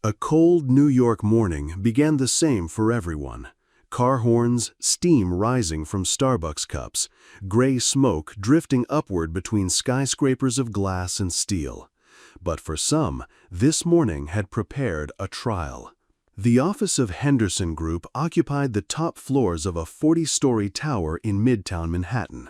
A cold New York morning began the same for everyone. Car horns, steam rising from Starbucks cups, gray smoke drifting upward between skyscrapers of glass and steel. But for some, this morning had prepared a trial. The office of Henderson Group occupied the top floors of a 40-story tower in Midtown Manhattan.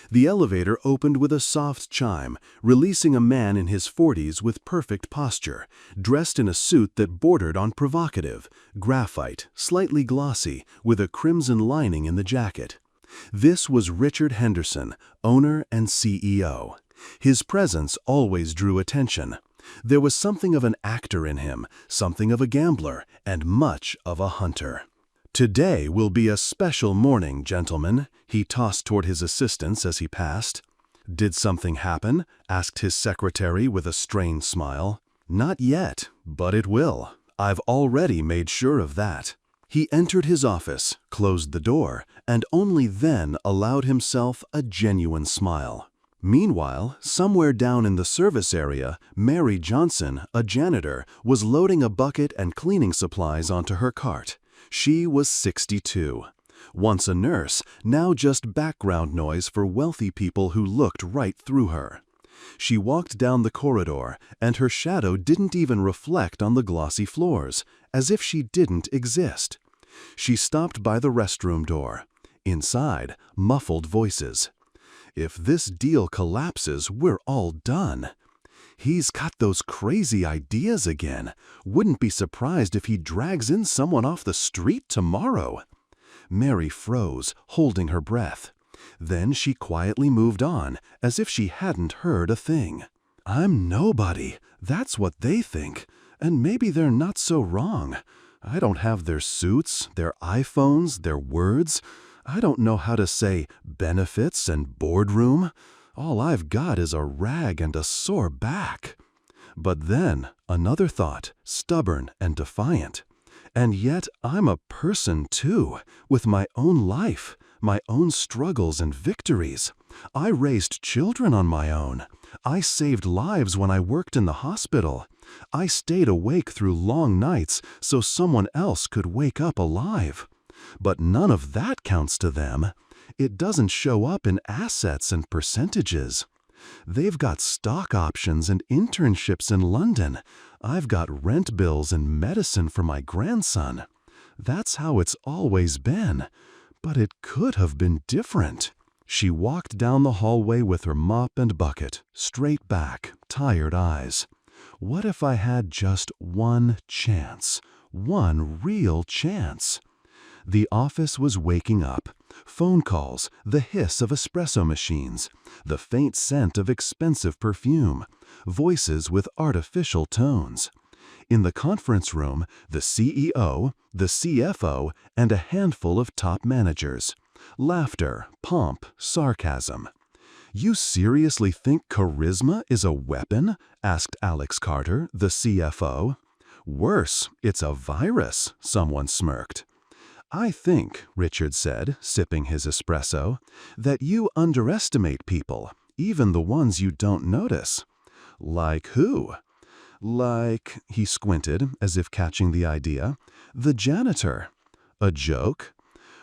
The elevator opened with a soft chime, releasing a man in his 40s with perfect posture, dressed in a suit that bordered on provocative, graphite, slightly glossy, with a crimson lining in the jacket. This was Richard Henderson, owner and CEO. His presence always drew attention. There was something of an actor in him, something of a gambler, and much of a hunter. "Today will be a special morning, gentlemen," he tossed toward his assistants as he passed. "Did something happen?" asked his secretary with a strained smile. "Not yet, but it will. I've already made sure of that." He entered his office, closed the door, and only then allowed himself a genuine smile. Meanwhile, somewhere down in the service area, Mary Johnson, a janitor, was loading a bucket and cleaning supplies onto her cart. She was 62. Once a nurse, now just background noise for wealthy people who looked right through her. She walked down the corridor, and her shadow didn't even reflect on the glossy floors, as if she didn't exist. She stopped by the restroom door. Inside, muffled voices. "If this deal collapses, we're all done. He's got those crazy ideas again. Wouldn't be surprised if he drags in someone off the street tomorrow." Mary froze, holding her breath. Then she quietly moved on, as if she hadn't heard a thing. "I'm nobody. That's what they think. And maybe they're not so wrong. I don't have their suits, their iPhones, their words. I don't know how to say benefits and boardroom. All I've got is a rag and a sore back." But then, another thought, stubborn and defiant. "And yet I'm a person too, with my own life, my own struggles and victories. I raised children on my own. I saved lives when I worked in the hospital. I stayed awake through long nights so someone else could wake up alive. But none of that counts to them. It doesn't show up in assets and percentages. They've got stock options and internships in London. I've got rent bills and medicine for my grandson. That's how it's always been. But it could have been different." She walked down the hallway with her mop and bucket, straight back, tired eyes. "What if I had just one chance? One real chance?" The office was waking up. Phone calls, the hiss of espresso machines, the faint scent of expensive perfume, voices with artificial tones. In the conference room, the CEO, the CFO, and a handful of top managers. Laughter, pomp, sarcasm. "You seriously think charisma is a weapon?" asked Alex Carter, the CFO. "Worse, it's a virus," someone smirked. "I think," Richard said, sipping his espresso, "that you underestimate people, even the ones you don't notice." "Like who?" "Like," he squinted, as if catching the idea, "the janitor." "A joke?"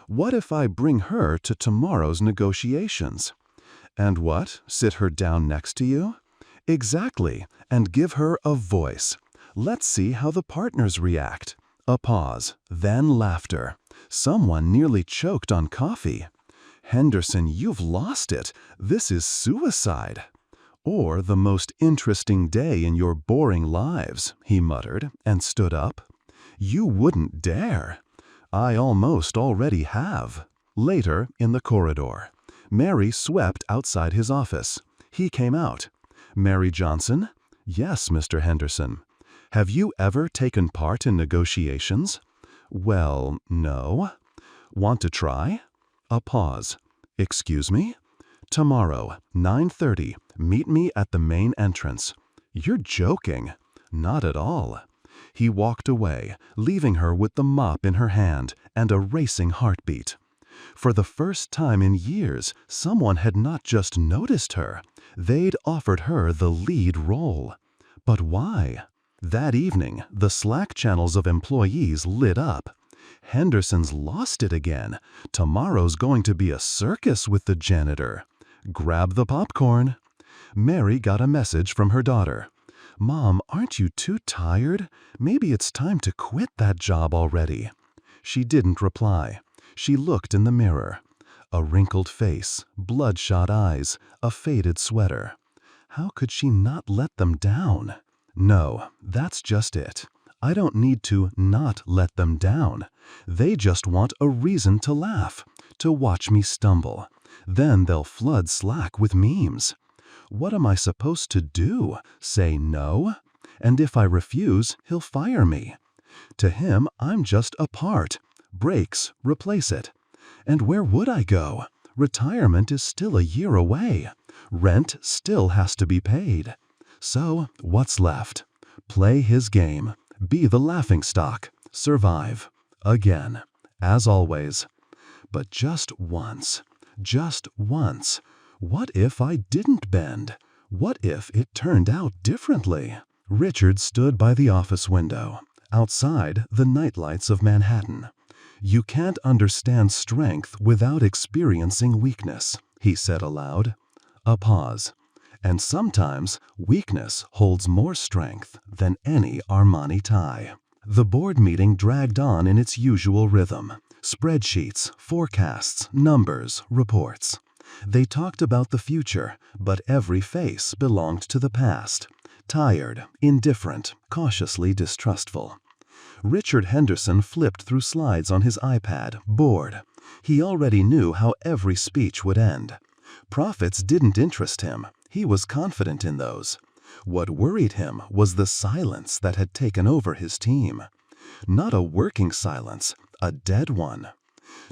"What if I bring her to tomorrow's negotiations?" "And what, sit her down next to you?" "Exactly, and give her a voice. Let's see how the partners react." A pause, then laughter. Someone nearly choked on coffee. "Henderson, you've lost it. This is suicide." "Or the most interesting day in your boring lives," he muttered, and stood up. "You wouldn't dare." "I almost already have." Later, in the corridor, Mary swept outside his office. He came out. "Mary Johnson?" "Yes, Mr. Henderson." "Have you ever taken part in negotiations?" "Well, no." "Want to try?" A pause. "Excuse me?" "Tomorrow, 9:30, meet me at the main entrance." "You're joking." "Not at all." He walked away, leaving her with the mop in her hand and a racing heartbeat. For the first time in years, someone had not just noticed her, they'd offered her the lead role. But why? That evening, the Slack channels of employees lit up. Henderson's lost it again. Tomorrow's going to be a circus with the janitor. Grab the popcorn. Mary got a message from her daughter. Mom, aren't you too tired? Maybe it's time to quit that job already. She didn't reply. She looked in the mirror. A wrinkled face, bloodshot eyes, a faded sweater. How could she not let them down? No, that's just it. I don't need to not let them down. They just want a reason to laugh, to watch me stumble. Then they'll flood Slack with memes. What am I supposed to do? Say no? And if I refuse, he'll fire me. To him, I'm just a part. Breaks, replace it. And where would I go? Retirement is still a year away. Rent still has to be paid. So, what's left? Play his game. Be the laughingstock. Survive. Again. As always. But just once. What if I didn't bend? What if it turned out differently? Richard stood by the office window. Outside, the nightlights of Manhattan. You can't understand strength without experiencing weakness, he said aloud. A pause. And sometimes weakness holds more strength than any Armani tie. The board meeting dragged on in its usual rhythm. Spreadsheets, forecasts, numbers, reports. They talked about the future, but every face belonged to the past. Tired, indifferent, cautiously distrustful. Richard Henderson flipped through slides on his iPad, bored. He already knew how every speech would end. Profits didn't interest him. He was confident in those. What worried him was the silence that had taken over his team. Not a working silence, a dead one.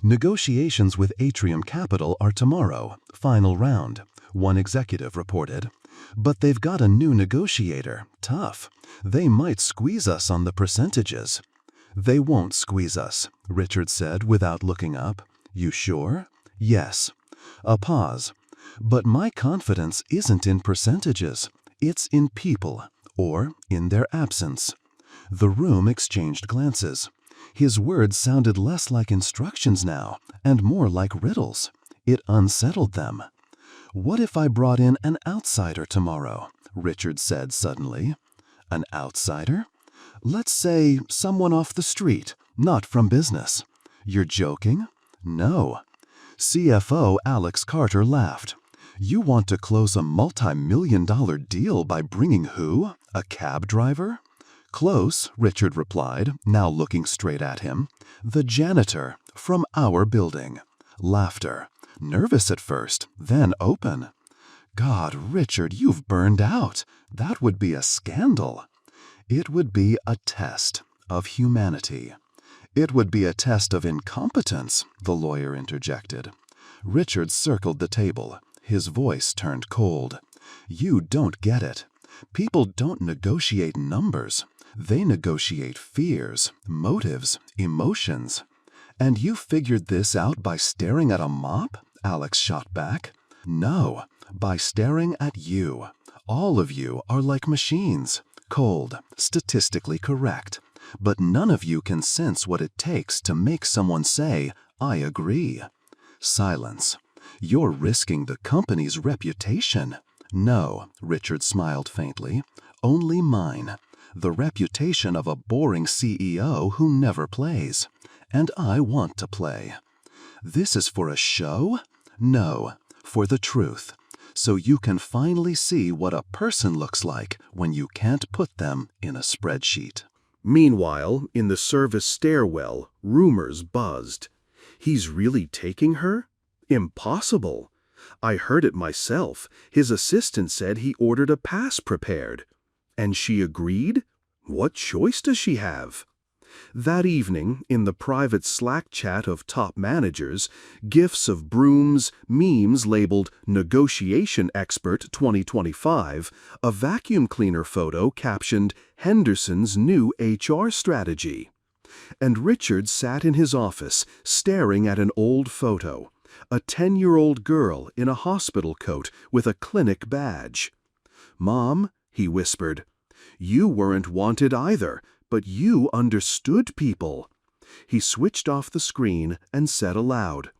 Negotiations with Atrium Capital are tomorrow, final round, one executive reported. But they've got a new negotiator, tough. They might squeeze us on the percentages. They won't squeeze us, Richard said without looking up. You sure? Yes. A pause. But my confidence isn't in percentages. It's in people, or in their absence. The room exchanged glances. His words sounded less like instructions now, and more like riddles. It unsettled them. What if I brought in an outsider tomorrow? Richard said suddenly. An outsider? Let's say someone off the street, not from business. You're joking? No. CFO Alex Carter laughed. You want to close a multi-million-dollar deal by bringing who? A cab driver? Close, Richard replied, now looking straight at him. The janitor, from our building. Laughter. Nervous at first, then open. God, Richard, you've burned out. That would be a scandal. It would be a test of humanity. It would be a test of incompetence, the lawyer interjected. Richard circled the table. His voice turned cold. You don't get it. People don't negotiate numbers. They negotiate fears, motives, emotions. And you figured this out by staring at a mop? Alex shot back. No, by staring at you. All of you are like machines, cold, statistically correct. But none of you can sense what it takes to make someone say, I agree. Silence. You're risking the company's reputation. No, Richard smiled faintly. Only mine. The reputation of a boring CEO who never plays. And I want to play. This is for a show? No, for the truth. So you can finally see what a person looks like when you can't put them in a spreadsheet. Meanwhile, in the service stairwell, rumors buzzed. He's really taking her? Impossible. I heard it myself. His assistant said he ordered a pass prepared. And she agreed? What choice does she have? That evening, in the private Slack chat of top managers, gifs of brooms, memes labeled Negotiation Expert 2025, a vacuum cleaner photo captioned Henderson's new HR strategy. And Richard sat in his office, staring at an old photo, a 10-year-old girl in a hospital coat with a clinic badge. Mom, he whispered, You weren't wanted either, but you understood people." He switched off the screen and said aloud,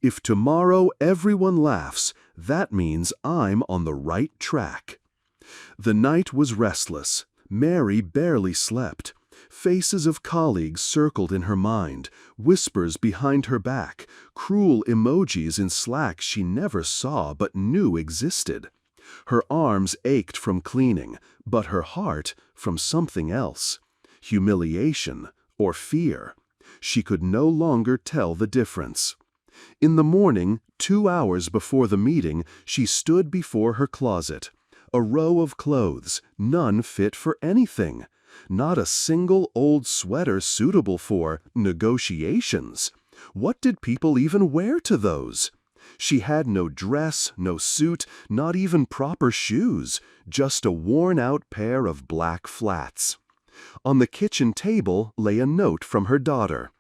"If tomorrow everyone laughs, that means I'm on the right track." The night was restless. Mary barely slept. Faces of colleagues circled in her mind, whispers behind her back, cruel emojis in Slack she never saw but knew existed. Her arms ached from cleaning, but her heart from something else. Humiliation or fear. She could no longer tell the difference. In the morning, 2 hours before the meeting, she stood before her closet. A row of clothes, none fit for anything. Not a single old sweater suitable for negotiations. What did people even wear to those? She had no dress, no suit, not even proper shoes, just a worn-out pair of black flats. On the kitchen table lay a note from her daughter.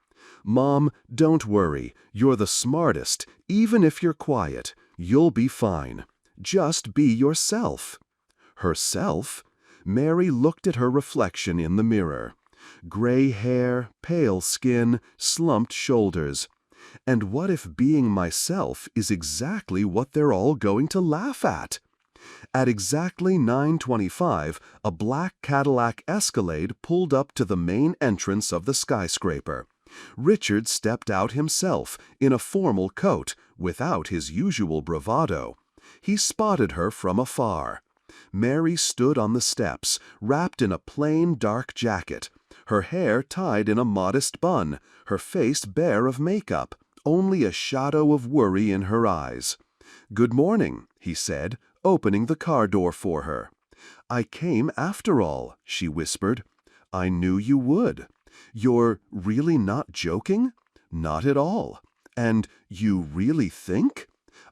"Mom, don't worry. You're the smartest. Even if you're quiet, you'll be fine. Just be yourself." Herself? Mary looked at her reflection in the mirror. Gray hair, pale skin, slumped shoulders. And what if being myself is exactly what they're all going to laugh at? At exactly 9:25, a black Cadillac Escalade pulled up to the main entrance of the skyscraper. Richard stepped out himself, in a formal coat, without his usual bravado. He spotted her from afar. Mary stood on the steps, wrapped in a plain dark jacket, her hair tied in a modest bun, her face bare of makeup, only a shadow of worry in her eyes. "Good morning," he said, opening the car door for her. "I came after all," she whispered. "I knew you would. You're really not joking?" "Not at all." "And you really think?"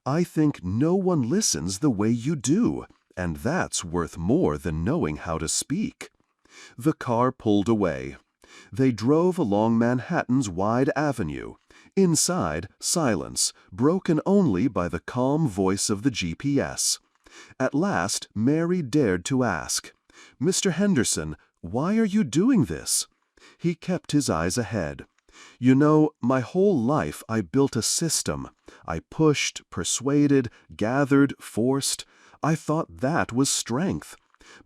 "I think no one listens the way you do, and that's worth more than knowing how to speak." The car pulled away. They drove along Manhattan's wide avenue. Inside, silence, broken only by the calm voice of the GPS. At last, Mary dared to ask, "Mr. Henderson, why are you doing this?" He kept his eyes ahead. "You know, my whole life I built a system. I pushed, persuaded, gathered, forced. I thought that was strength.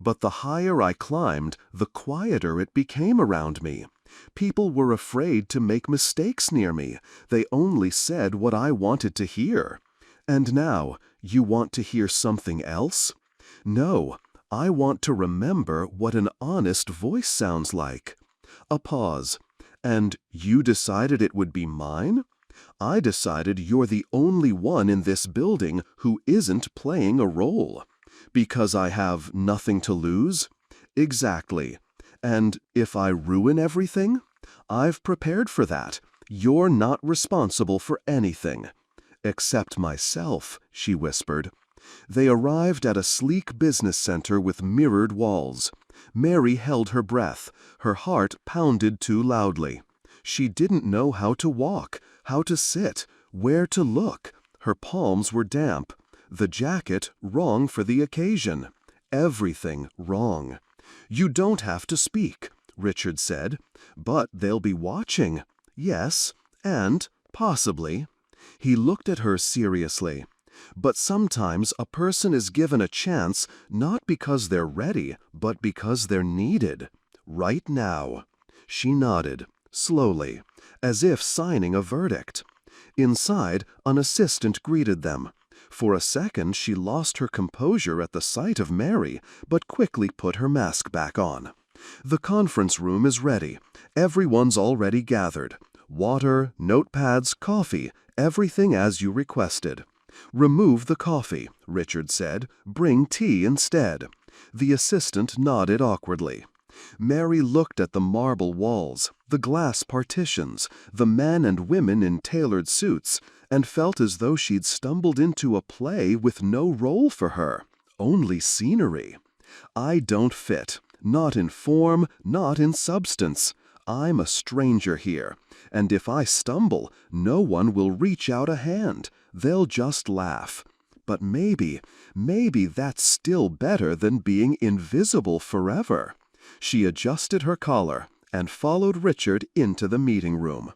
But the higher I climbed, the quieter it became around me. People were afraid to make mistakes near me. They only said what I wanted to hear. And now, you want to hear something else? No, I want to remember what an honest voice sounds like." A pause. "And you decided it would be mine?" "I decided you're the only one in this building who isn't playing a role." "Because I have nothing to lose?" "Exactly. And if I ruin everything? I've prepared for that. You're not responsible for anything." "Except myself," she whispered. They arrived at a sleek business center with mirrored walls. Mary held her breath. Her heart pounded too loudly. She didn't know how to walk, how to sit, where to look. Her palms were damp. The jacket wrong for the occasion. Everything wrong. "You don't have to speak," Richard said. "But they'll be watching." "Yes, and possibly." He looked at her seriously. "But sometimes a person is given a chance not because they're ready, but because they're needed. Right now." She nodded, slowly, as if signing a verdict. Inside, an assistant greeted them. For a second she lost her composure at the sight of Mary, but quickly put her mask back on. "The conference room is ready. Everyone's already gathered. Water, notepads, coffee, everything as you requested." "Remove the coffee," Richard said. "Bring tea instead." The assistant nodded awkwardly. Mary looked at the marble walls, the glass partitions, the men and women in tailored suits, and felt as though she'd stumbled into a play with no role for her, only scenery. "I don't fit, not in form, not in substance. I'm a stranger here, and if I stumble, no one will reach out a hand. They'll just laugh. But maybe that's still better than being invisible forever. She adjusted her collar and followed Richard into the meeting room.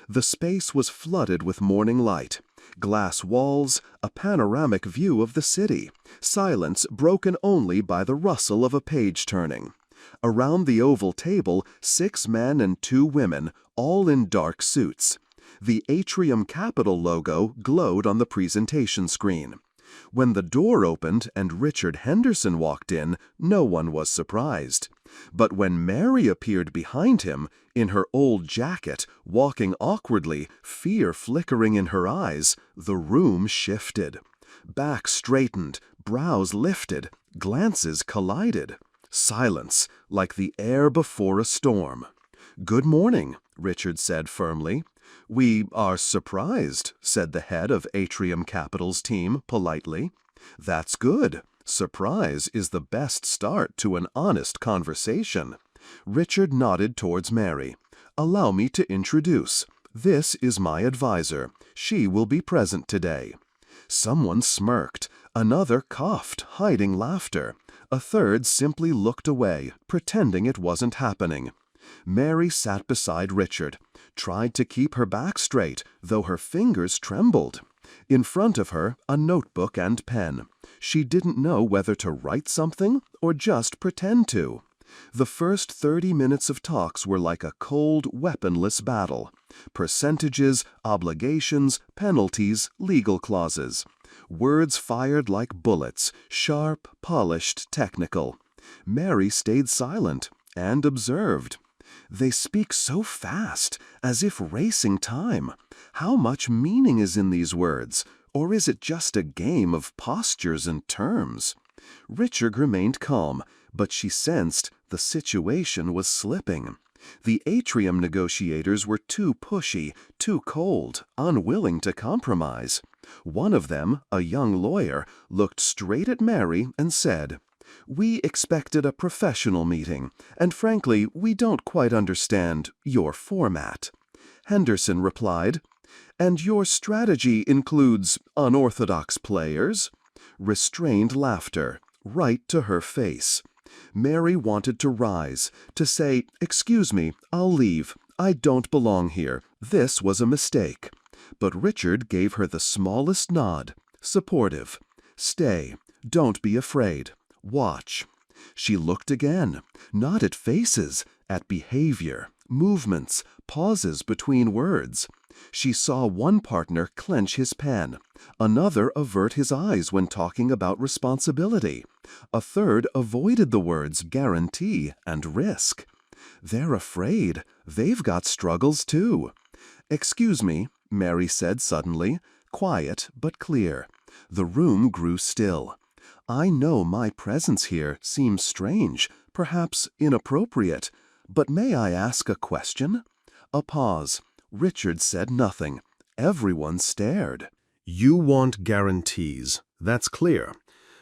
The space was flooded with morning light. Glass walls, a panoramic view of the city, silence broken only by the rustle of a page turning. Around the oval table, 6 men and 2 women, all in dark suits. The Atrium Capital logo glowed on the presentation screen. When the door opened and Richard Henderson walked in, no one was surprised. But when Mary appeared behind him, in her old jacket, walking awkwardly, fear flickering in her eyes, the room shifted. Back straightened, brows lifted, glances collided. Silence, like the air before a storm. "Good morning," Richard said firmly. "We are surprised," said the head of Atrium Capital's team politely. "That's good. Surprise is the best start to an honest conversation." Richard nodded towards Mary. "Allow me to introduce. This is my advisor. She will be present today." Someone smirked. Another coughed, hiding laughter. A third simply looked away, pretending it wasn't happening. Mary sat beside Richard, tried to keep her back straight, though her fingers trembled. In front of her, a notebook and pen. She didn't know whether to write something or just pretend to. The first 30 minutes of talks were like a cold, weaponless battle. Percentages, obligations, penalties, legal clauses. Words fired like bullets, sharp, polished, technical. Mary stayed silent and observed. They speak so fast, as if racing time. How much meaning is in these words? Or is it just a game of postures and terms? Richard remained calm, but she sensed the situation was slipping. The Atrium negotiators were too pushy, too cold, unwilling to compromise. One of them, a young lawyer, looked straight at Mary and said, "We expected a professional meeting, and frankly, we don't quite understand your format." Henderson replied, "And your strategy includes unorthodox players?" Restrained laughter, right to her face. Mary wanted to rise, to say, "Excuse me, I'll leave. I don't belong here. This was a mistake." But Richard gave her the smallest nod, supportive. "Stay. Don't be afraid. Watch." She looked again, not at faces, at behavior, movements, pauses between words. She saw one partner clench his pen, another avert his eyes when talking about responsibility, a third avoided the words guarantee and risk. "They're afraid. They've got struggles too." "Excuse me," Mary said suddenly, quiet but clear. The room grew still. "I know my presence here seems strange, perhaps inappropriate, but may I ask a question?" A pause. Richard said nothing. Everyone stared. You want guarantees, that's clear.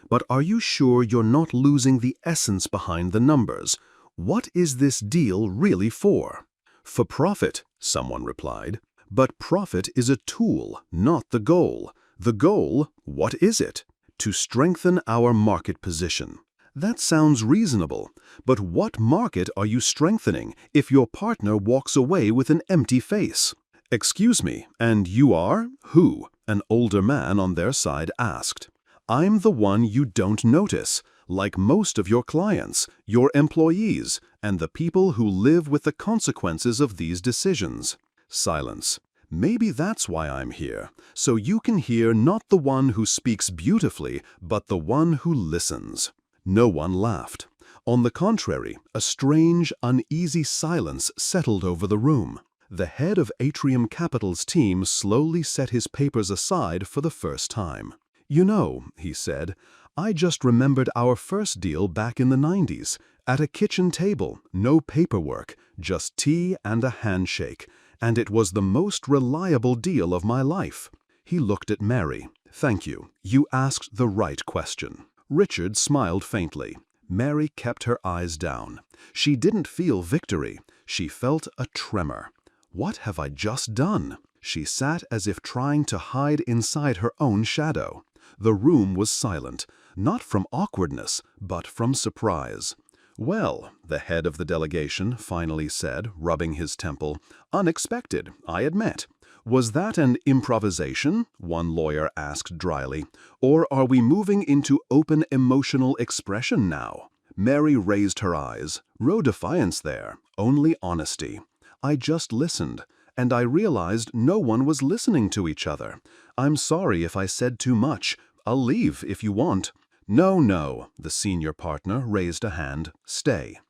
But are you sure you're not losing the essence behind the numbers? What is this deal really for? For profit, someone replied. But profit is a tool, not the goal. The goal, what is it? To strengthen our market position. That sounds reasonable, but what market are you strengthening if your partner walks away with an empty face? "Excuse me, and you are? Who?" an older man on their side asked. "I'm the one you don't notice, like most of your clients, your employees, and the people who live with the consequences of these decisions." Silence. "Maybe that's why I'm here, so you can hear not the one who speaks beautifully, but the one who listens." No one laughed. On the contrary, a strange, uneasy silence settled over the room. The head of Atrium Capital's team slowly set his papers aside for the first time. "You know," he said, "I just remembered our first deal back in the 90s. At a kitchen table, no paperwork, just tea and a handshake. And it was the most reliable deal of my life." He looked at Mary. "Thank you. You asked the right question." Richard smiled faintly. Mary kept her eyes down. She didn't feel victory. She felt a tremor. What have I just done? She sat as if trying to hide inside her own shadow. The room was silent, not from awkwardness, but from surprise. Well, the head of the delegation finally said, rubbing his temple, unexpected, I admit. Was that an improvisation? One lawyer asked dryly. Or are we moving into open emotional expression now? Mary raised her eyes. No defiance there, only honesty. I just listened, and I realized no one was listening to each other. I'm sorry if I said too much. I'll leave if you want. No, the senior partner raised a hand. Stay.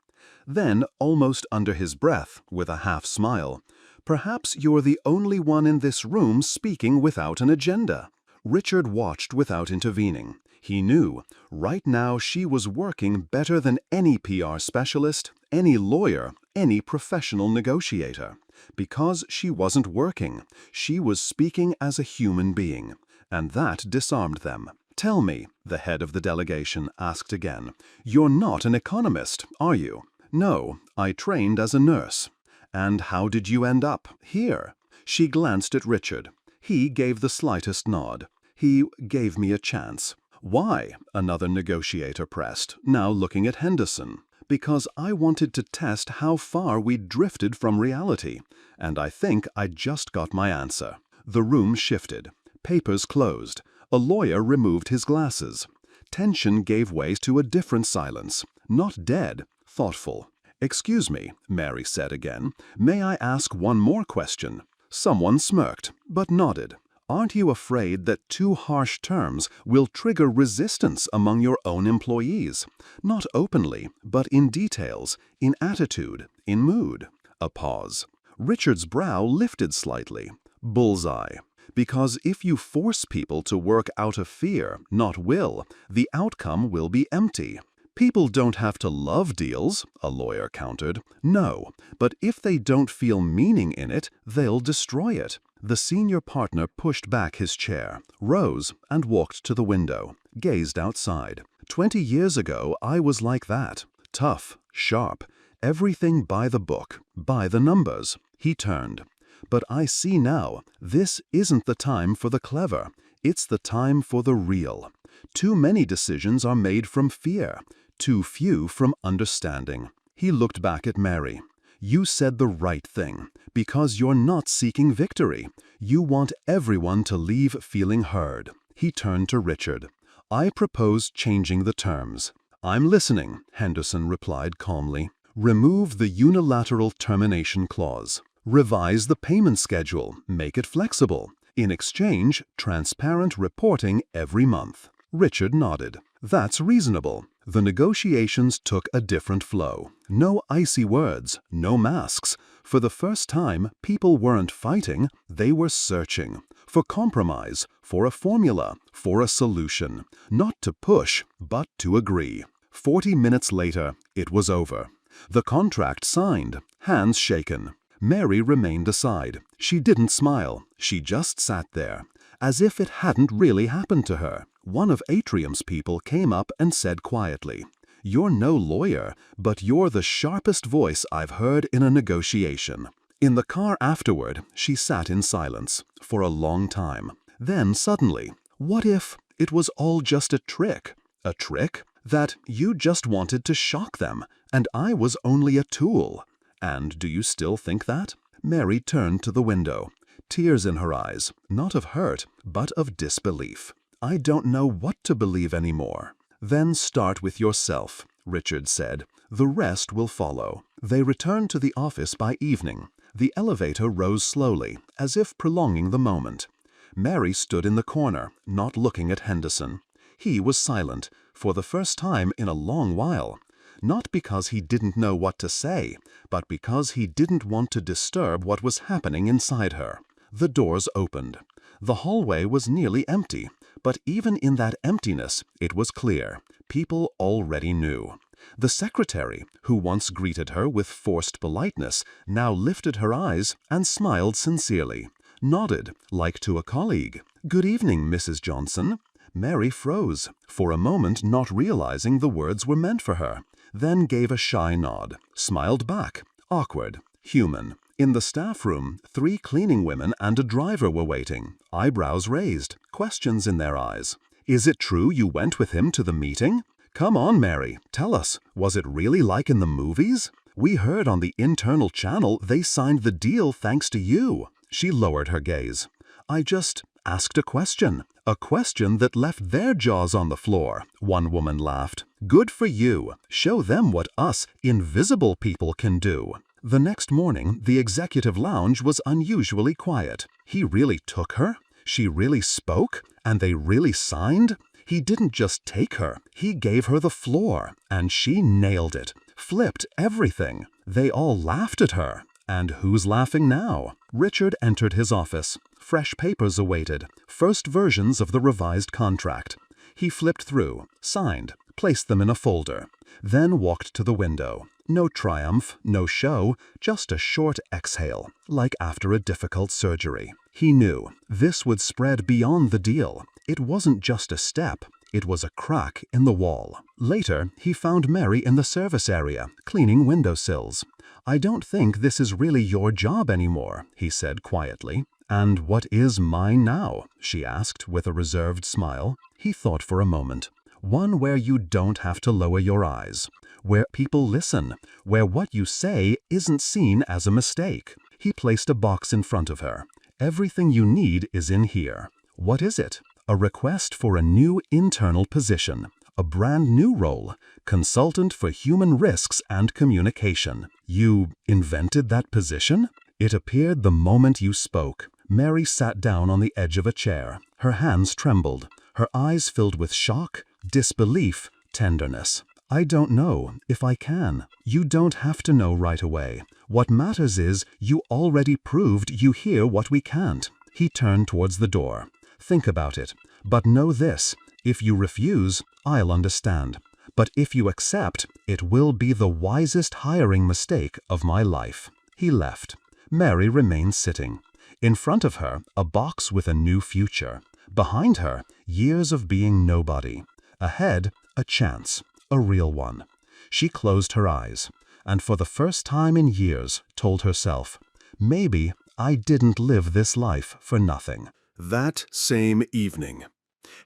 Then, almost under his breath, with a half smile, perhaps you're the only one in this room speaking without an agenda. Richard watched without intervening. He knew, right now she was working better than any PR specialist, any lawyer, any professional negotiator. Because she wasn't working, she was speaking as a human being. And that disarmed them. Tell me, the head of the delegation asked again, you're not an economist, are you? No, I trained as a nurse. And how did you end up here? She glanced at Richard. He gave the slightest nod. He gave me a chance. Why? Another negotiator pressed, now looking at Henderson. Because I wanted to test how far we'd drifted from reality. And I think I just got my answer. The room shifted. Papers closed. A lawyer removed his glasses. Tension gave way to a different silence. Not dead, thoughtful. Excuse me, Mary said again. May I ask one more question? Someone smirked, but nodded. Aren't you afraid that too harsh terms will trigger resistance among your own employees? Not openly, but in details, in attitude, in mood. A pause. Richard's brow lifted slightly. Bullseye. Because if you force people to work out of fear, not will, the outcome will be empty. People don't have to love deals, a lawyer countered. No, but if they don't feel meaning in it, they'll destroy it. The senior partner pushed back his chair, rose, and walked to the window, gazed outside. 20 years ago, I was like that. Tough, sharp, everything by the book, by the numbers. He turned. But I see now, this isn't the time for the clever. It's the time for the real. Too many decisions are made from fear, too few from understanding. He looked back at Mary. You said the right thing, because you're not seeking victory. You want everyone to leave feeling heard. He turned to Richard. I propose changing the terms. I'm listening, Henderson replied calmly. Remove the unilateral termination clause. Revise the payment schedule, make it flexible. In exchange, transparent reporting every month. Richard nodded. That's reasonable. The negotiations took a different flow. No icy words, no masks. For the first time, people weren't fighting, they were searching. For compromise, for a formula, for a solution. Not to push, but to agree. 40 minutes later, it was over. The contract signed, hands shaken. Mary remained aside. She didn't smile. She just sat there, as if it hadn't really happened to her. One of Atrium's people came up and said quietly, You're no lawyer, but you're the sharpest voice I've heard in a negotiation. In the car afterward, she sat in silence for a long time. Then suddenly, what if it was all just a trick? A trick? That you just wanted to shock them, and I was only a tool. And do you still think that? Mary turned to the window, tears in her eyes, not of hurt, but of disbelief. I don't know what to believe anymore. Then start with yourself, Richard said. The rest will follow. They returned to the office by evening. The elevator rose slowly, as if prolonging the moment. Mary stood in the corner, not looking at Henderson. He was silent, for the first time in a long while. Not because he didn't know what to say, but because he didn't want to disturb what was happening inside her. The doors opened. The hallway was nearly empty, but even in that emptiness, it was clear. People already knew. The secretary, who once greeted her with forced politeness, now lifted her eyes and smiled sincerely. Nodded, like to a colleague. Good evening, Mrs. Johnson. Mary froze, for a moment not realizing the words were meant for her. Then gave a shy nod, smiled back, awkward, human. In the staff room, 3 cleaning women and a driver were waiting, eyebrows raised, questions in their eyes. Is it true you went with him to the meeting? Come on, Mary, tell us, was it really like in the movies? We heard on the internal channel they signed the deal thanks to you. She lowered her gaze. I just asked a question that left their jaws on the floor, one woman laughed. Good for you. Show them what us invisible people can do. The next morning, the executive lounge was unusually quiet. He really took her? She really spoke? And they really signed? He didn't just take her, he gave her the floor, and she nailed it, flipped everything. They all laughed at her. And who's laughing now? Richard entered his office. Fresh papers awaited, first versions of the revised contract. He flipped through, signed, placed them in a folder, then walked to the window. No triumph, no show, just a short exhale, like after a difficult surgery. He knew this would spread beyond the deal. It wasn't just a step, it was a crack in the wall. Later, he found Mary in the service area, cleaning windowsills. I don't think this is really your job anymore, he said quietly. And what is mine now? She asked with a reserved smile. He thought for a moment. One where you don't have to lower your eyes, where people listen, where what you say isn't seen as a mistake. He placed a box in front of her. Everything you need is in here. What is it? A request for a new internal position, a brand new role, consultant for human risks and communication. You invented that position? It appeared the moment you spoke. Mary sat down on the edge of a chair. Her hands trembled. Her eyes filled with shock, disbelief, tenderness. I don't know if I can. You don't have to know right away. What matters is you already proved you hear what we can't. He turned towards the door. Think about it. But know this. If you refuse, I'll understand. But if you accept, it will be the wisest hiring mistake of my life. He left. Mary remained sitting. In front of her, a box with a new future. Behind her, years of being nobody. Ahead, a chance, a real one. She closed her eyes, and for the first time in years told herself, maybe I didn't live this life for nothing. That same evening,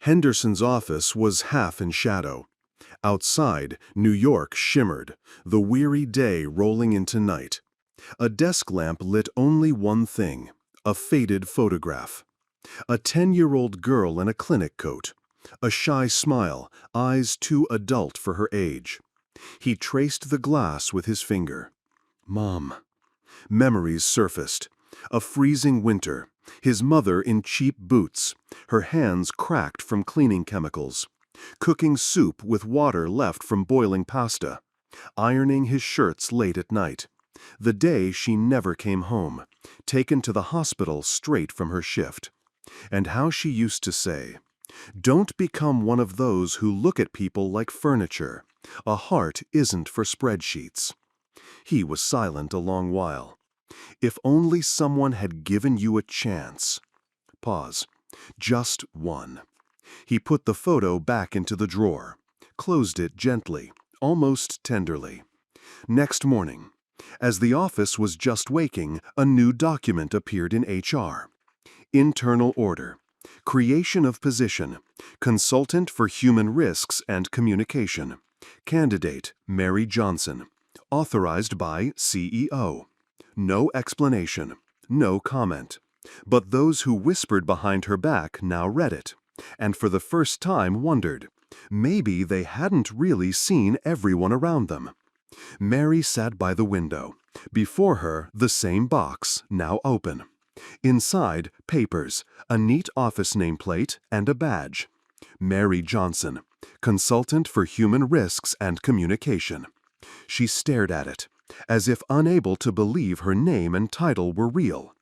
Henderson's office was half in shadow. Outside, New York shimmered, the weary day rolling into night. A desk lamp lit only one thing, a faded photograph. A 10-year-old girl in a clinic coat. A shy smile, eyes too adult for her age. He traced the glass with his finger. Mom. Memories surfaced. A freezing winter, his mother in cheap boots, her hands cracked from cleaning chemicals, cooking soup with water left from boiling pasta, ironing his shirts late at night. The day she never came home, taken to the hospital straight from her shift. And how she used to say, "Don't become one of those who look at people like furniture. A heart isn't for spreadsheets." He was silent a long while. If only someone had given you a chance. Pause. Just one. He put the photo back into the drawer, closed it gently, almost tenderly. Next morning, as the office was just waking, a new document appeared in HR. Internal order. Creation of position. Consultant for Human Risks and Communication. Candidate, Mary Johnson. Authorized by CEO. No explanation. No comment. But those who whispered behind her back now read it, and for the first time wondered. Maybe they hadn't really seen everyone around them. Mary sat by the window. Before her, the same box, now open. Inside, papers, a neat office nameplate, and a badge. Mary Johnson, Consultant for Human Risks and Communication. She stared at it, as if unable to believe her name and title were real.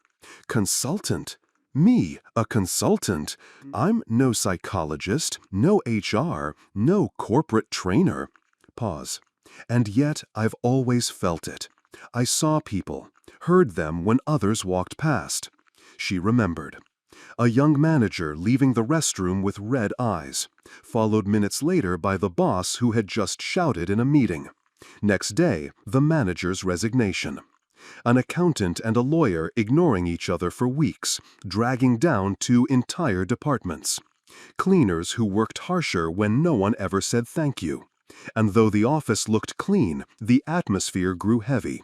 Consultant? Me, a consultant? I'm no psychologist, no HR, no corporate trainer. Pause. And yet I've always felt it. I saw people, heard them when others walked past. She remembered. A young manager leaving the restroom with red eyes, followed minutes later by the boss who had just shouted in a meeting. Next day, the manager's resignation. An accountant and a lawyer ignoring each other for weeks, dragging down 2 entire departments. Cleaners who worked harsher when no one ever said thank you. And though the office looked clean, the atmosphere grew heavy.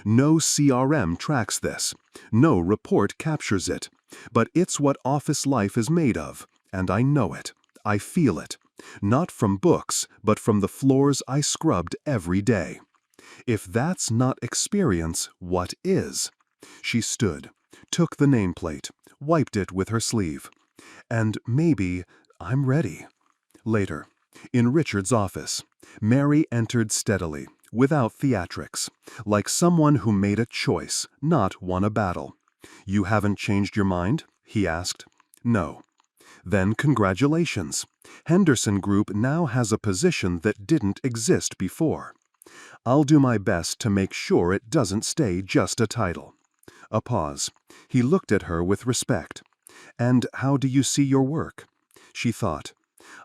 No CRM tracks this. No report captures it. But it's what office life is made of, and I know it. I feel it. Not from books, but from the floors I scrubbed every day. If that's not experience, what is? She stood, took the nameplate, wiped it with her sleeve. And maybe I'm ready. Later, in Richard's office, Mary entered steadily, without theatrics, like someone who made a choice, not won a battle. "You haven't changed your mind?" he asked. "No." "Then congratulations. Henderson Group now has a position that didn't exist before. I'll do my best to make sure it doesn't stay just a title." A pause. He looked at her with respect. "And how do you see your work?" She thought.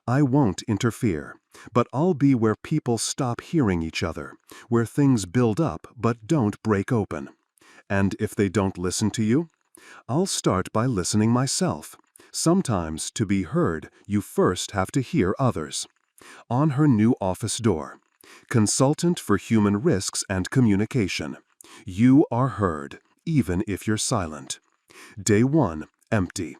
"I won't interfere, but I'll be where people stop hearing each other, where things build up but don't break open. And if they don't listen to you, I'll start by listening myself. Sometimes, to be heard, you first have to hear others." On her new office door, "Consultant for Human Risks and Communication. You are heard, even if you're silent." Day 1, empty.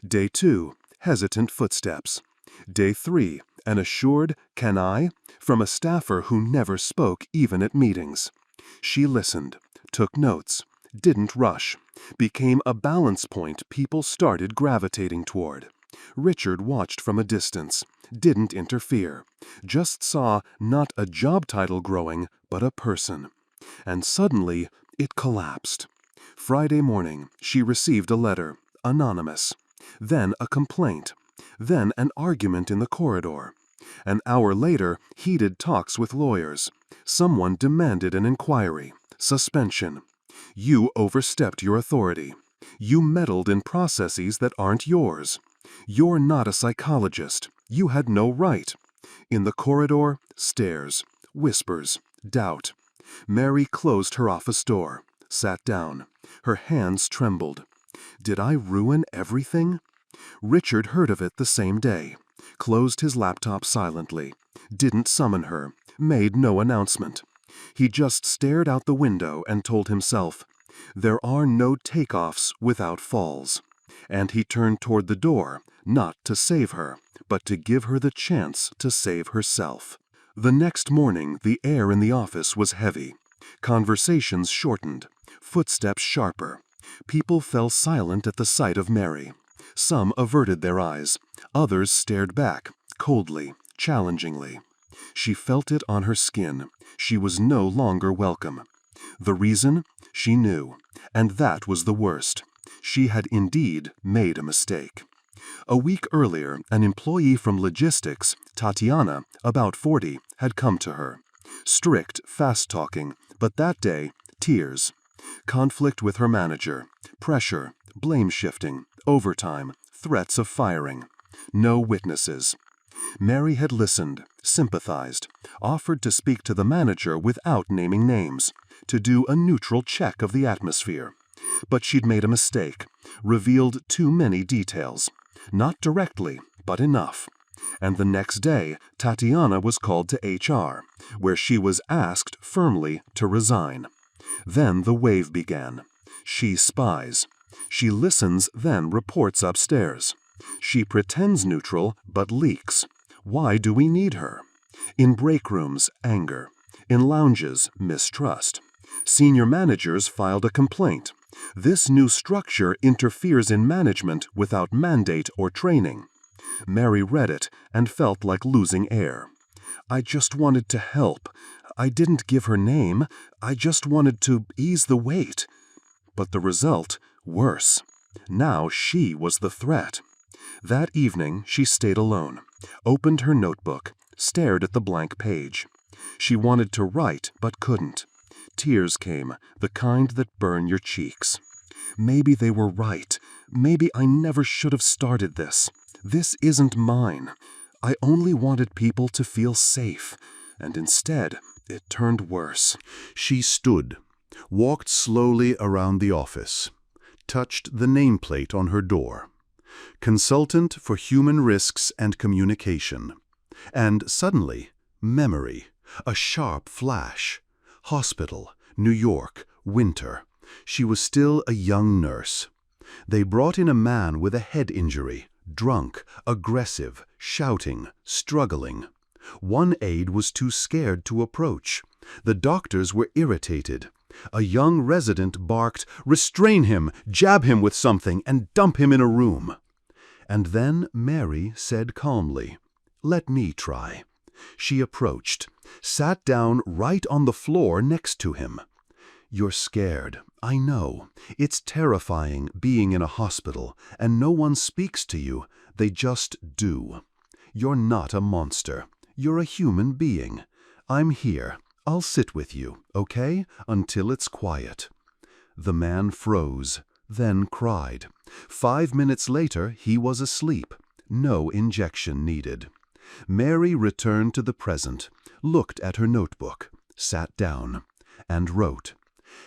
Day 2, hesitant footsteps. Day 3, an assured "can I?" from a staffer who never spoke even at meetings. She listened, took notes, didn't rush, became a balance point people started gravitating toward. Richard watched from a distance, didn't interfere, just saw not a job title growing, but a person. And suddenly, it collapsed. Friday morning, she received a letter, anonymous. Then a complaint. Then an argument in the corridor. An hour later, heated talks with lawyers. Someone demanded an inquiry, suspension. You overstepped your authority. You meddled in processes that aren't yours. You're not a psychologist. You had no right. In the corridor, stares, whispers, doubt. Mary closed her office door, sat down. Her hands trembled. Did I ruin everything? Richard heard of it the same day, closed his laptop silently, didn't summon her, made no announcement. He just stared out the window and told himself, "There are no takeoffs without falls." And he turned toward the door, not to save her, but to give her the chance to save herself. The next morning, the air in the office was heavy. Conversations shortened, footsteps sharper. People fell silent at the sight of Mary. Some averted their eyes. Others stared back, coldly, challengingly. She felt it on her skin. She was no longer welcome. The reason? She knew. And that was the worst. She had indeed made a mistake. A week earlier, an employee from logistics, Tatiana, about 40, had come to her. Strict, fast-talking, but that day, tears. Conflict with her manager, pressure, blame-shifting, overtime, threats of firing. No witnesses. Mary had listened, sympathized, offered to speak to the manager without naming names, to do a neutral check of the atmosphere. But she'd made a mistake, revealed too many details. Not directly, but enough. And the next day, Tatiana was called to HR, where she was asked firmly to resign. Then the wave began. She spies. She listens, then reports upstairs. She pretends neutral, but leaks. Why do we need her? In break rooms, anger. In lounges, mistrust. Senior managers filed a complaint. This new structure interferes in management without mandate or training. Mary read it and felt like losing air. I just wanted to help. I didn't give her name. I just wanted to ease the weight. But the result, worse. Now she was the threat. That evening, she stayed alone, opened her notebook, stared at the blank page. She wanted to write, but couldn't. Tears came, the kind that burn your cheeks. Maybe they were right. Maybe I never should have started this. This isn't mine. I only wanted people to feel safe, and instead, it turned worse. She stood, walked slowly around the office, touched the nameplate on her door. Consultant for Human Risks and Communication. And suddenly, Memory. A sharp flash. Hospital. New York. Winter. She was still a young nurse. They brought in a man with a head injury, drunk, aggressive, shouting, struggling. One aide was too scared to approach. The doctors were irritated. A young resident barked, "Restrain him, jab him with something, and dump him in a room." And then Mary said calmly, "Let me try." She approached, sat down right on the floor next to him. "You're scared, I know. It's terrifying being in a hospital, and no one speaks to you, they just do. You're not a monster. You're a human being. I'm here. I'll sit with you, okay, until it's quiet." The man froze, then cried. 5 minutes later, he was asleep. No injection needed. Mary returned to the present, looked at her notebook, sat down, and wrote.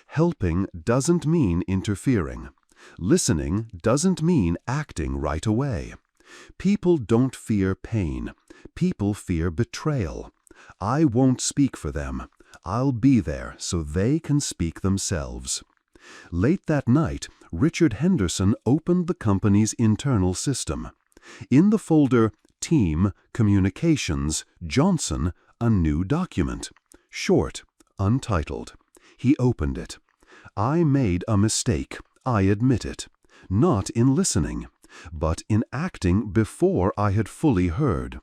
Helping doesn't mean interfering. Listening doesn't mean acting right away. People don't fear pain. People fear betrayal. I won't speak for them. I'll be there so they can speak themselves. Late that night, Richard Henderson opened the company's internal system. In the folder Team, Communications, Johnson, a new document. Short, untitled. He opened it. I made a mistake, I admit it. Not in listening, but in acting before I had fully heard.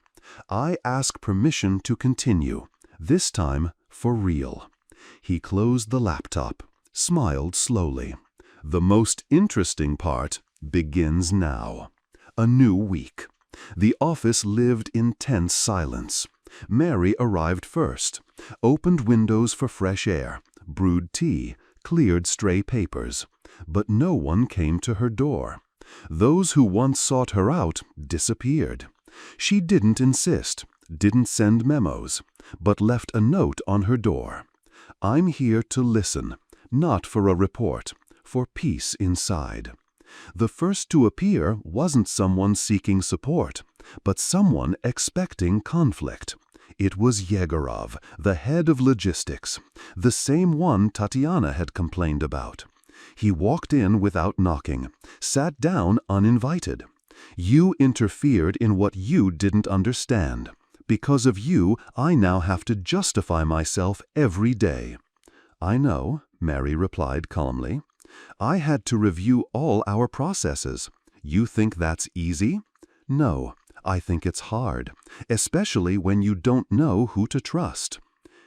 I ask permission to continue, this time for real. He closed the laptop, smiled slowly. The most interesting part begins now. A new week. The office lived in tense silence. Mary arrived first, opened windows for fresh air, brewed tea, cleared stray papers. But no one came to her door. Those who once sought her out disappeared. She didn't insist, didn't send memos, but left a note on her door. I'm here to listen, not for a report, for peace inside. The first to appear wasn't someone seeking support, but someone expecting conflict. It was Yegorov, the head of logistics, the same one Tatiana had complained about. He walked in without knocking, sat down uninvited. You interfered in what you didn't understand. Because of you, I now have to justify myself every day. I know, Mary replied calmly. I had to review all our processes. You think that's easy? No, I think it's hard, especially when you don't know who to trust.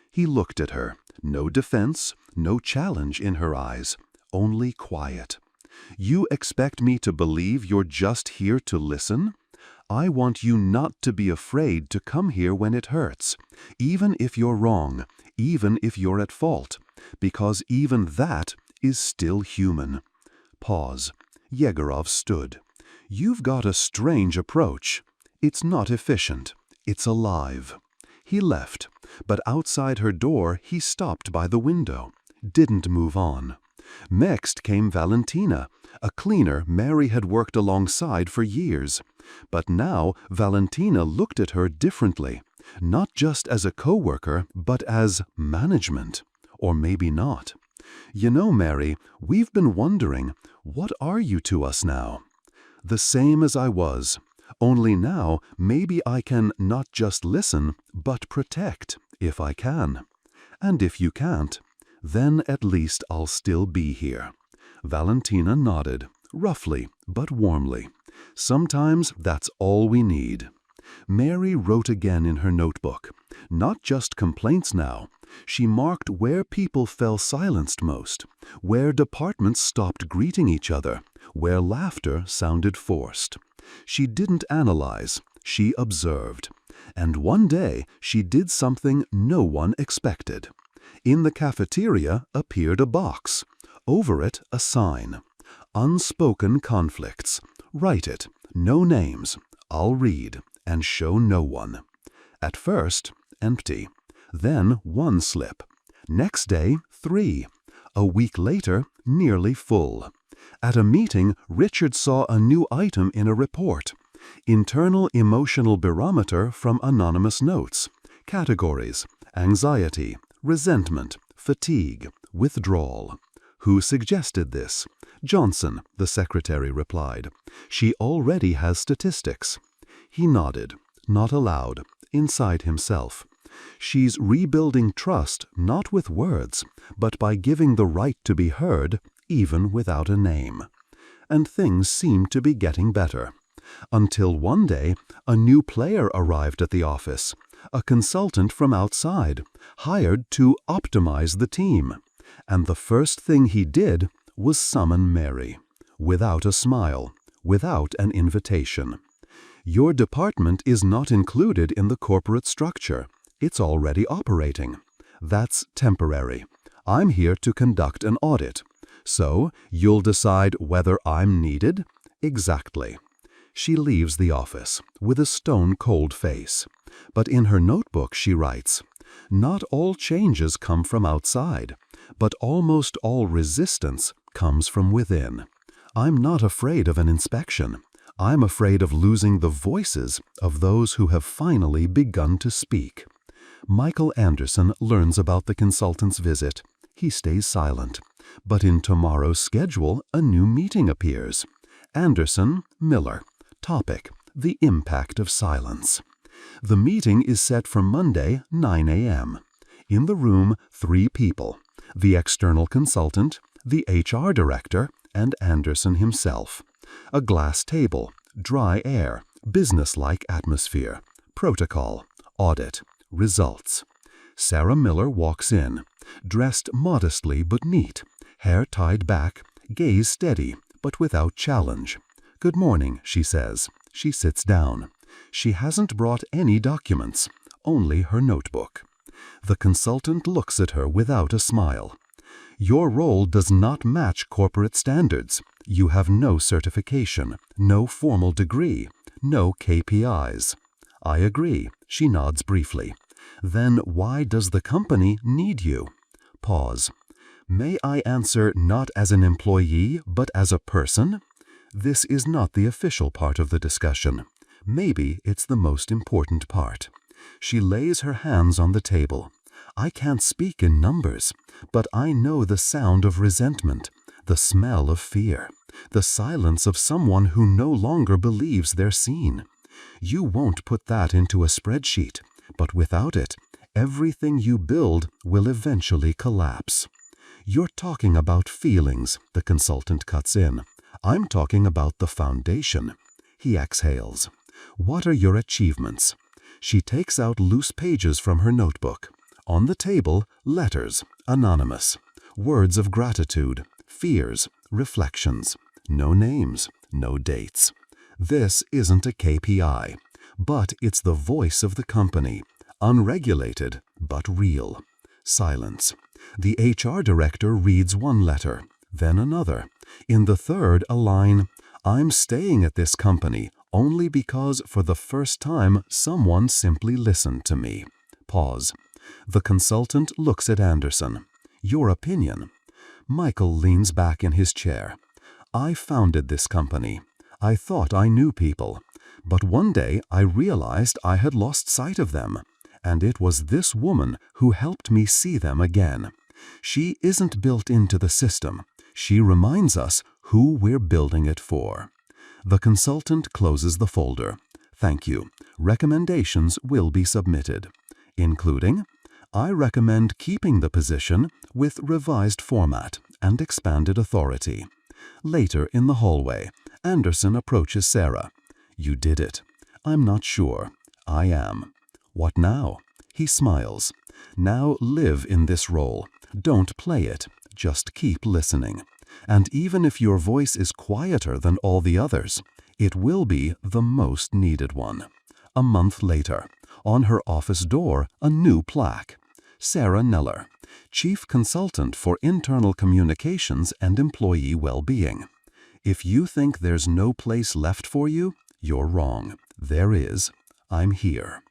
He looked at her, no defense, no challenge in her eyes, only quiet. You expect me to believe you're just here to listen? I want you not to be afraid to come here when it hurts, even if you're wrong, even if you're at fault, because even that is still human. Pause. Yegorov stood. You've got a strange approach. It's not efficient. It's alive. He left, but outside her door he stopped by the window, didn't move on. Next came Valentina, a cleaner Mary had worked alongside for years. But now Valentina looked at her differently, not just as a co-worker, but as management. Or maybe not. You know, Mary, we've been wondering, what are you to us now? The same as I was, only now maybe I can not just listen, but protect, if I can. And if you can't, then at least I'll still be here. Valentina nodded, roughly but warmly. Sometimes that's all we need. Mary wrote again in her notebook. Not just complaints now. She marked where people fell silenced most, where departments stopped greeting each other, where laughter sounded forced. She didn't analyze, she observed. And one day she did something no one expected. In the cafeteria appeared a box. Over it a sign. Unspoken conflicts. Write it. No names. I'll read and show no one. At first, empty. Then 1 slip. Next day, 3. A week later, nearly full. At a meeting, Richard saw a new item in a report. Internal Emotional Barometer from Anonymous Notes. Categories: anxiety, resentment, fatigue, withdrawal. Who suggested this? Johnson, the secretary replied. She already has statistics. He nodded, not aloud, inside himself. She's rebuilding trust not with words, but by giving the right to be heard, even without a name. And things seemed to be getting better. Until one day, a new player arrived at the office, a consultant from outside, hired to optimize the team. And the first thing he did was summon Mary, without a smile, without an invitation. Your department is not included in the corporate structure. It's already operating. That's temporary. I'm here to conduct an audit. So, you'll decide whether I'm needed? Exactly. She leaves the office with a stone-cold face. But in her notebook she writes, "Not all changes come from outside, but almost all resistance comes from within. I'm not afraid of an inspection. I'm afraid of losing the voices of those who have finally begun to speak." Michael Anderson learns about the consultant's visit. He stays silent. But in tomorrow's schedule, a new meeting appears. Anderson, Miller. Topic: the impact of silence. The meeting is set for Monday, 9 a.m. In the room, 3 people: the external consultant, the HR director, and Anderson himself. A glass table, dry air, businesslike atmosphere, protocol, audit, results. Sarah Miller walks in, dressed modestly but neat, hair tied back, gaze steady but without challenge. "Good morning," she says. She sits down. She hasn't brought any documents, only her notebook. The consultant looks at her without a smile. "Your role does not match corporate standards. You have no certification, no formal degree, no KPIs." "I agree," she nods briefly. "Then why does the company need you?" Pause. "May I answer not as an employee, but as a person?" This is not the official part of the discussion. Maybe it's the most important part. She lays her hands on the table. "I can't speak in numbers, but I know the sound of resentment, the smell of fear, the silence of someone who no longer believes they're seen. You won't put that into a spreadsheet, but without it, everything you build will eventually collapse." "You're talking about feelings," the consultant cuts in. "I'm talking about the foundation." He exhales. "What are your achievements?" She takes out loose pages from her notebook. On the table, letters, anonymous, words of gratitude, fears, reflections. No names, no dates. This isn't a KPI, but it's the voice of the company, unregulated but real. Silence. The HR director reads one letter, then another. In the third, a line, "I'm staying at this company only because for the first time someone simply listened to me." Pause. The consultant looks at Anderson. "Your opinion?" Michael leans back in his chair. "I founded this company. I thought I knew people. But one day I realized I had lost sight of them. And it was this woman who helped me see them again. She isn't built into the system. She reminds us who we're building it for." The consultant closes the folder. "Thank you. Recommendations will be submitted." Including, "I recommend keeping the position with revised format and expanded authority." Later in the hallway, Anderson approaches Sarah. "You did it." "I'm not sure." "I am." "What now?" He smiles. "Now live in this role. Don't play it. Just keep listening. And even if your voice is quieter than all the others, it will be the most needed one." A month later, on her office door, a new plaque. Sarah Neller, Chief Consultant for Internal Communications and Employee Well-Being. If you think there's no place left for you, you're wrong. There is. I'm here.